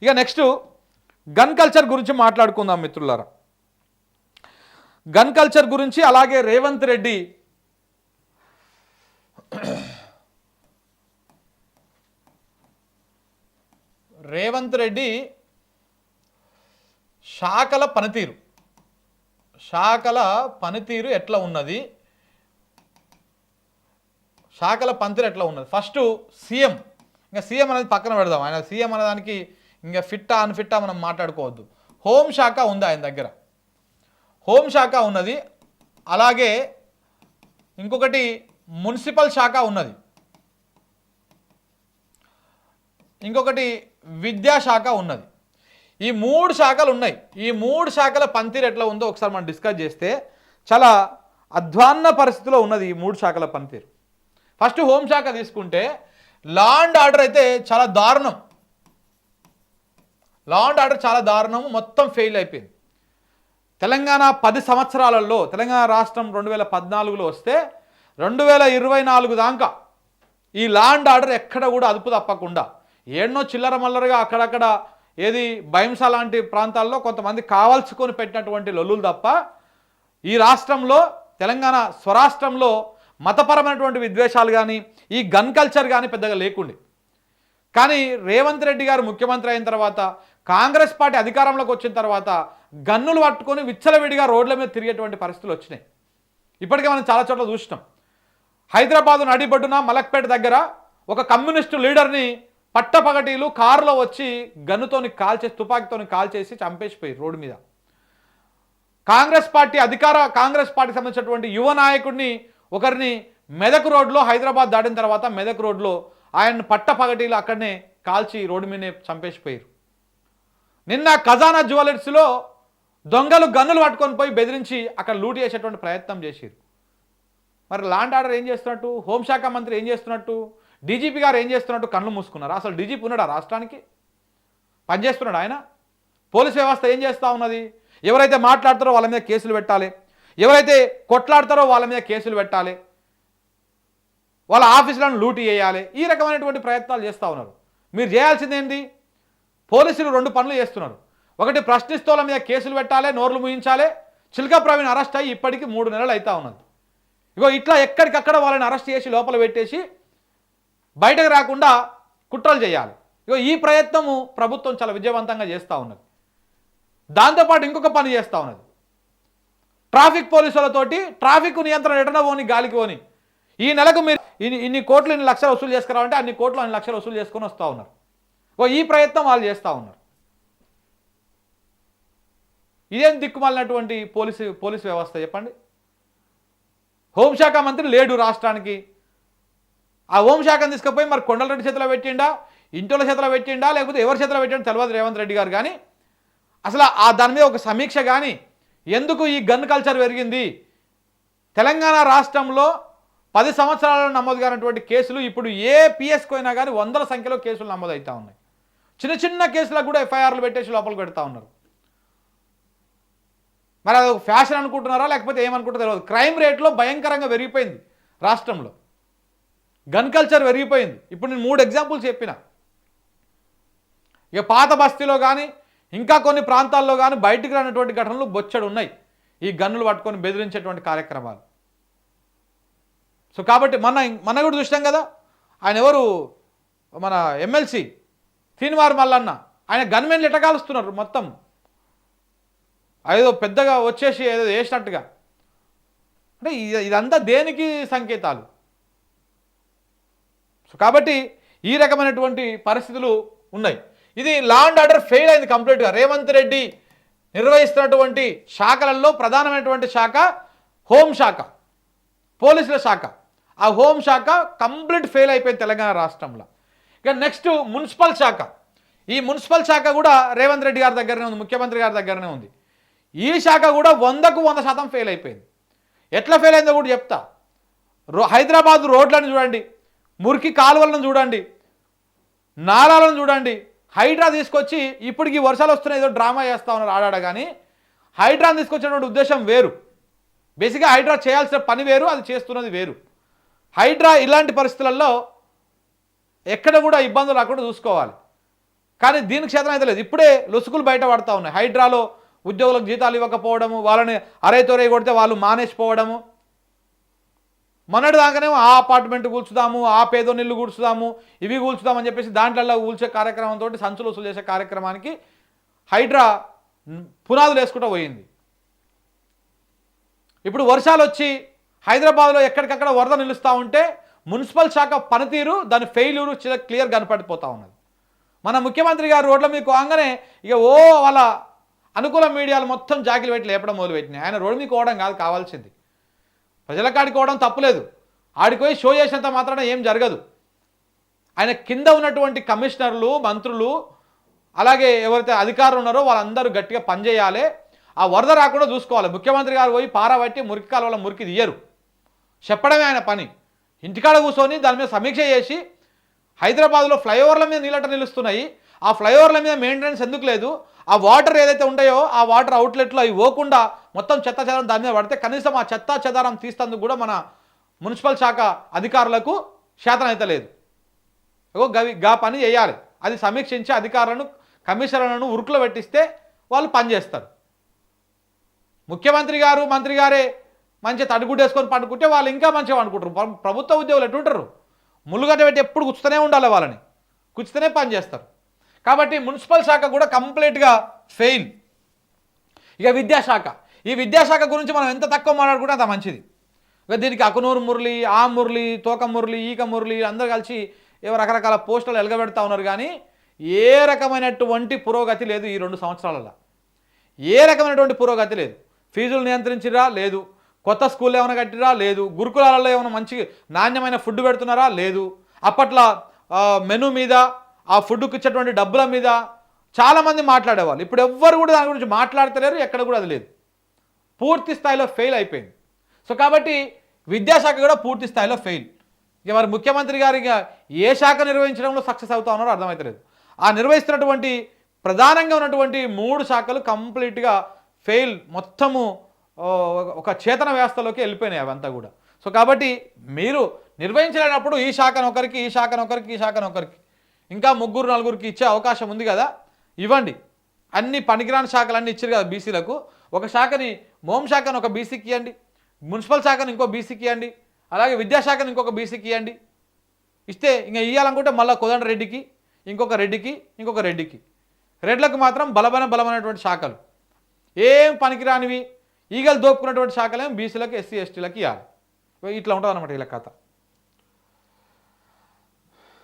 ఇక next gun culture గురించి మాట్లాడుకుందాం మిత్రులారా. గన్ కల్చర్ గురించి అలాగే రేవంత్ రెడ్డి శాఖల పనితీరు ఎట్లా ఉన్నది, ఫస్ట్ సీఎం, ఇంకా సీఎం అనేది పక్కన పెడదాం. ఆయన సీఎం అనేదానికి ఇంకా ఫిట్టా అన్ఫిట్టా మనం మాట్లాడుకోవద్దు. హోంశాఖ ఉంది ఆయన దగ్గర, హోంశాఖ ఉన్నది, అలాగే ఇంకొకటి మున్సిపల్ శాఖ ఉన్నది, ఇంకొకటి విద్యాశాఖ ఉన్నది. ఈ 3 శాఖలు ఉన్నాయి. ఈ 3 శాఖల పనితీరు ఎట్లా ఉందో ఒకసారి మనం డిస్కస్ చేస్తే చాలా అధ్వాన్న పరిస్థితిలో ఉన్నది ఈ 3 శాఖల పనితీరు. ఫస్ట్ హోంశాఖ తీసుకుంటే లా అండ్ ఆర్డర్ అయితే చాలా దారుణం, మొత్తం ఫెయిల్ అయిపోయింది. తెలంగాణ 10 సంవత్సరాలలో, తెలంగాణ రాష్ట్రం 2014లో వస్తే 2024 దాకా ఈ లా అండ్ ఆర్డర్ ఎక్కడ కూడా అదుపు తప్పకుండా ఏడనో చిల్లర మల్లరగా అక్కడక్కడ ఏది భయంస లాంటి ప్రాంతాల్లో కొంతమంది కావాల్సుకొని పెట్టినటువంటి లొల్లులు తప్ప ఈ రాష్ట్రంలో తెలంగాణ స్వరాష్ట్రంలో మతపరమైనటువంటి విద్వేషాలు కానీ ఈ గన్ కల్చర్ కానీ పెద్దగా లేకుండే. కానీ రేవంత్ రెడ్డి గారు ముఖ్యమంత్రి అయిన తర్వాత, కాంగ్రెస్ పార్టీ అధికారంలోకి వచ్చిన తర్వాత గన్నులు పట్టుకొని విచ్చలవిడిగా రోడ్ల మీద తిరిగేటువంటి పరిస్థితులు వచ్చినాయి. ఇప్పటికే మనం చాలా చోట్ల చూసినాం. హైదరాబాద్ నడిబొడ్డున మలక్పేట దగ్గర ఒక కమ్యూనిస్టు లీడర్ని పట్టపగటీలు కారులో వచ్చి గన్నుతోని తుపాకీతోని కాల్చేసి చంపేసిపోయి రోడ్డు మీద. కాంగ్రెస్ పార్టీ సంబంధించినటువంటి యువ నాయకుడిని ఒకరిని మెదక్ రోడ్లో, హైదరాబాద్ దాటిన తర్వాత మెదక్ రోడ్లో ఆయన్ని పట్టపగటీలు అక్కడనే కాల్చి రోడ్డు మీదనే చంపేసిపోయారు. నిన్న ఖజానా జ్యువెలర్స్లో దొంగలు గన్నులు పట్టుకొని పోయి బెదిరించి అక్కడ లూట్ చేసేటువంటి ప్రయత్నం చేశారు. మరి లాండ్ ఆర్డర్ ఏం చేస్తున్నట్టు, హోంశాఖ మంత్రి ఏం చేస్తున్నట్టు, డీజీపీ గారు ఏం చేస్తున్నట్టు కళ్ళు మూసుకున్నారు. అసలు డీజీపీ ఉన్నాడా రాష్ట్రానికి? పనిచేస్తున్నాడు ఆయన? పోలీస్ వ్యవస్థ ఏం చేస్తూ ఉన్నది? ఎవరైతే మాట్లాడతారో వాళ్ళ మీద కేసులు పెట్టాలి, ఎవరైతే కొట్లాడతారో వాళ్ళ మీద కేసులు పెట్టాలి, వాళ్ళ ఆఫీసులను లూటీ చేయాలి, ఈ రకమైనటువంటి ప్రయత్నాలు చేస్తూ ఉన్నారు. మీరు చేయాల్సిందేంటి? పోలీసులు 2 పనులు చేస్తున్నారు. ఒకటి, ప్రశ్నిస్తోళ్ళ మీద కేసులు పెట్టాలి, నోర్లు ముయించాలి. చిల్కా ప్రవీణ్ అరెస్ట్ అయ్యి ఇప్పటికీ 3 నెలలు అవుతా ఉన్నది. ఇగో ఇట్లా ఎక్కడికక్కడ వాళ్ళని అరెస్ట్ చేసి లోపల పెట్టేసి బయటకు రాకుండా కుట్రలు చేయాలి. ఇగో ఈ ప్రయత్నము ప్రభుత్వం చాలా విజయవంతంగా చేస్తూ ఉన్నది. దాంతోపాటు ఇంకొక పని చేస్తూ ఉన్నది. ట్రాఫిక్ పోలీసులతోటి ట్రాఫిక్ నియంత్రణ ఎటన పోని గాలికి పోని, ఈ నెలకు మీరు ఇన్ని కోట్లు ఇన్ని లక్షలు వసూలు చేసుకురావంటే అన్ని కోట్లు అన్ని లక్షలు వసూలు చేసుకొని వస్తూ ఉన్నారు. ఈ ప్రయత్నం వాళ్ళు చేస్తూ ఉన్నారు. ఇదేం దిక్కుమాలినటువంటి పోలీసు వ్యవస్థ చెప్పండి? హోంశాఖ మంత్రి లేడు రాష్ట్రానికి. ఆ హోంశాఖను తీసుకుపోయి మరి కొండలరెడ్డి చేతిలో పెట్టిండా, ఇంటోళ్ళ చేతిలో పెట్టిండా, లేకపోతే ఎవరి చేతిలో పెట్టిండా తెలియదు రేవంత్ రెడ్డి గారు. కానీ అసలు దాని మీద ఒక సమీక్ష కానీ, ఎందుకు ఈ గన్ కల్చర్ పెరిగింది, తెలంగాణ రాష్ట్రంలో 10 సంవత్సరాలలో నమోదు కానటువంటి కేసులు ఇప్పుడు ఏ పిఎస్కి అయినా కానీ 100ల సంఖ్యలో కేసులు నమోదవుతూ ఉన్నాయి. చిన్న కేసులకు కూడా ఎఫ్ఐఆర్లు పెట్టేసి లోపలికి పెడతా ఉన్నారు. మరి అది ఒక ఫ్యాషన్ అనుకుంటున్నారా లేకపోతే ఏమనుకుంటారో తెలియదు. క్రైమ్ రేట్లో భయంకరంగా పెరిగిపోయింది రాష్ట్రంలో, గన్ కల్చర్ పెరిగిపోయింది. ఇప్పుడు నేను 3 ఎగ్జాంపుల్స్ చెప్పిన. ఇక పాత బస్తీలో కానీ ఇంకా కొన్ని ప్రాంతాల్లో కానీ బయటికి రానటువంటి ఘటనలు బొచ్చడు ఉన్నాయి, ఈ గన్నులు పట్టుకొని బెదిరించేటువంటి కార్యక్రమాలు. సో కాబట్టి మన కూడా చూసినాం కదా, ఆయన ఎవరు, మన ఎమ్మెల్సీ తీన్మార్ మల్లన్న, ఆయన గన్మెన్లు ఎటకాలుస్తున్నారు మొత్తం, ఏదో పెద్దగా వచ్చేసి ఏదో వేసినట్టుగా. అంటే ఇదంతా దేనికి సంకేతాలు? సో కాబట్టి ఈ రకమైనటువంటి పరిస్థితులు ఉన్నాయి. ఇది లా అండ్ ఆర్డర్ ఫెయిల్ అయింది కంప్లీట్గా. రేవంత్ రెడ్డి నిర్వహిస్తున్నటువంటి శాఖలలో ప్రధానమైనటువంటి శాఖ హోంశాఖ, పోలీసుల శాఖ. ఆ హోంశాఖ కంప్లీట్ ఫెయిల్ అయిపోయింది తెలంగాణ రాష్ట్రంలో. ఇక నెక్స్ట్ మున్సిపల్ శాఖ. ఈ మున్సిపల్ శాఖ కూడా రేవంత్ రెడ్డి గారి దగ్గరనే ఉంది, ముఖ్యమంత్రి గారి దగ్గరనే ఉంది. ఈ శాఖ కూడా 100కు 100% ఫెయిల్ అయిపోయింది. ఎట్లా ఫెయిల్ అయిందో కూడా చెప్తా. హైదరాబాద్ రోడ్లను చూడండి, మురికి కాలువలను చూడండి, నాలాలను చూడండి. హైడ్రా తీసుకొచ్చి ఇప్పటికి వర్షాలు వస్తున్నాయి ఏదో డ్రామా చేస్తూ ఉన్నారు ఆడాడ. కానీ హైడ్రాని తీసుకొచ్చినటువంటి ఉద్దేశం వేరు. బేసిక్గా హైడ్రా చేయాల్సిన పని వేరు, అది చేస్తున్నది వేరు. హైడ్రా ఇలాంటి పరిస్థితులలో ఎక్కడ కూడా ఇబ్బందులు రాకుండా చూసుకోవాలి. కానీ దీనికి క్షేత్రం అయితే లేదు. ఇప్పుడే లొసుకులు బయట పడతా ఉన్నాయి. హైడ్రాలో ఉద్యోగులకు జీతాలు ఇవ్వకపోవడము, వాళ్ళని అరైతొరై కొడితే వాళ్ళు మానేసిపోవడము. మొన్నటి దాకానేమో ఆ అపార్ట్మెంట్ కూల్చుదాము, ఆ పేదో నిల్లు కూల్చుదాము, ఇవి కూల్చుదామని చెప్పేసి దాంట్లో కూల్చే కార్యక్రమంతో సంచులు వసూలు చేసే కార్యక్రమానికి హైడ్రా పునాదులు వేసుకుంటూ పోయింది. ఇప్పుడు వర్షాలు వచ్చి హైదరాబాద్లో ఎక్కడికక్కడ వరద నిలుస్తూ ఉంటే మున్సిపల్ శాఖ పనితీరు, దాని ఫెయిల్యూరు క్లియర్ కనపడిపోతూ ఉన్నది. మన ముఖ్యమంత్రి గారు రోడ్ల మీకు ఆగానే ఇక వాళ్ళ అనుకూల మీడియాలు మొత్తం జాకిలు పెట్టి లేపడం మొదలుపెట్టినాయి. ఆయన రోడ్డు మీకు పోవడం కాదు కావాల్సింది, ప్రజల కాడికి పోవడం తప్పులేదు. ఆడికి పోయి షో చేసినంత మాత్రాన ఏం జరగదు. ఆయన కింద ఉన్నటువంటి కమిషనర్లు, మంత్రులు, అలాగే ఎవరైతే అధికారులు ఉన్నారో వాళ్ళందరూ గట్టిగా పనిచేయాలి. ఆ వరద రాకుండా చూసుకోవాలి. ముఖ్యమంత్రి గారు పోయి పారబట్టి మురికి కాలువల మురికి తీయరు, చెప్పడమే ఆయన పని. ఇంటికాడ కూర్చొని దాని మీద సమీక్ష చేసి హైదరాబాద్లో ఫ్లైఓవర్ల మీద నీళ్ళట నిలుస్తున్నాయి, ఆ ఫ్లైఓవర్ల మీద మెయింటెనెన్స్ ఎందుకు లేదు, ఆ వాటర్ ఏదైతే ఉంటాయో ఆ వాటర్ అవుట్లెట్లు అవి పోకుండా మొత్తం చెత్త చెదారం దాని మీద పడితే కనీసం ఆ చెత్త చెదారం తీస్తందుకు కూడా మన మున్సిపల్ శాఖ అధికారులకు శాతం అయితే లేదు. గా పని చేయాలి. అది సమీక్షించి అధికారులను, కమిషనర్లను ఉరుకులో పెట్టిస్తే వాళ్ళు పనిచేస్తారు. ముఖ్యమంత్రి గారు, మంత్రి గారే మంచిగా తడుగుడ్డేసుకొని పండుకుంటే వాళ్ళు ఇంకా మంచిగా పండుకుంటారు. ప్రభుత్వ ఉద్యోగులు ఎటుంటారు, ముళ్ళుగడ్డ పెట్టి ఎప్పుడు కూర్చుతూనే ఉండాలి, వాళ్ళని కూర్చుతూనే పనిచేస్తారు. కాబట్టి మున్సిపల్ శాఖ కూడా కంప్లీట్గా ఫెయిల్. ఇక విద్యాశాఖ, ఈ విద్యాశాఖ గురించి మనం ఎంత తక్కువ మాట్లాడుకుంటే అంత మంచిది. ఇక దీనికి అకునూరు మురళి, ఆ మురళి, తోక మురళి, ఈక మురళి అందరూ కలిసి ఏవో రకరకాల పోస్టులు ఎలగబెడతా ఉన్నారు. కానీ ఏ రకమైనటువంటి పురోగతి లేదు ఈ 2 సంవత్సరాలలో. ఏ రకమైనటువంటి పురోగతి లేదు. ఫీజులు నియంత్రించిరా లేదు, కొత్త స్కూల్లో ఏమైనా కట్టిరా లేదు, గురుకులాలలో ఏమైనా మంచి నాణ్యమైన ఫుడ్ పెడుతున్నారా లేదు. అప్పట్లో మెనూ మీద, ఆ ఫుడ్కి ఇచ్చేటువంటి డబ్బుల మీద చాలామంది మాట్లాడేవాళ్ళు. ఇప్పుడు ఎవ్వరు కూడా దాని గురించి మాట్లాడతలేరు, ఎక్కడ కూడా అది లేదు. పూర్తి స్థాయిలో ఫెయిల్ అయిపోయింది. సో కాబట్టి విద్యాశాఖ కూడా పూర్తి స్థాయిలో ఫెయిల్. ఇక మరి ముఖ్యమంత్రి గారు ఇక ఏ శాఖ నిర్వహించడంలో సక్సెస్ అవుతా ఉన్నారో అర్థమవుతలేదు. ఆ నిర్వహిస్తున్నటువంటి ప్రధానంగా ఉన్నటువంటి 3 శాఖలు కంప్లీట్గా ఫెయిల్, మొత్తము ఒక చేతన వ్యవస్థలోకి వెళ్ళిపోయినాయి అవంతా కూడా. సో కాబట్టి మీరు నిర్వహించలేనప్పుడు ఈ శాఖను ఒకరికి, ఈ శాఖను ఒకరికి, ఈ శాఖను ఒకరికి, ఇంకా 3, 4కి ఇచ్చే అవకాశం ఉంది కదా, ఇవ్వండి. అన్ని పనికిరాని శాఖలన్నీ ఇచ్చారు కదా బీసీలకు. ఒక శాఖని, హోంశాఖను ఒక బీసీకి ఇవ్వండి, మున్సిపల్ శాఖను ఇంకో బీసీకి ఇవ్వండి, అలాగే విద్యాశాఖను ఇంకొక బీసీకి ఇవ్వండి. ఇస్తే ఇంకా ఇవ్వాలనుకుంటే మళ్ళీ కోదండ రెడ్డికి, ఇంకొక రెడ్డికి, ఇంకొక రెడ్డికి. రెడ్లకు మాత్రం బలమైనటువంటి శాఖలు, ఏం పనికిరానివి ఈగలు దోపుకున్నటువంటి శాఖలేం బీసీలకు, ఎస్సీ ఎస్టీలకు ఇవ్వాలి. ఇట్లా ఉంటుంది అన్నమాట వీళ్ళ కథ.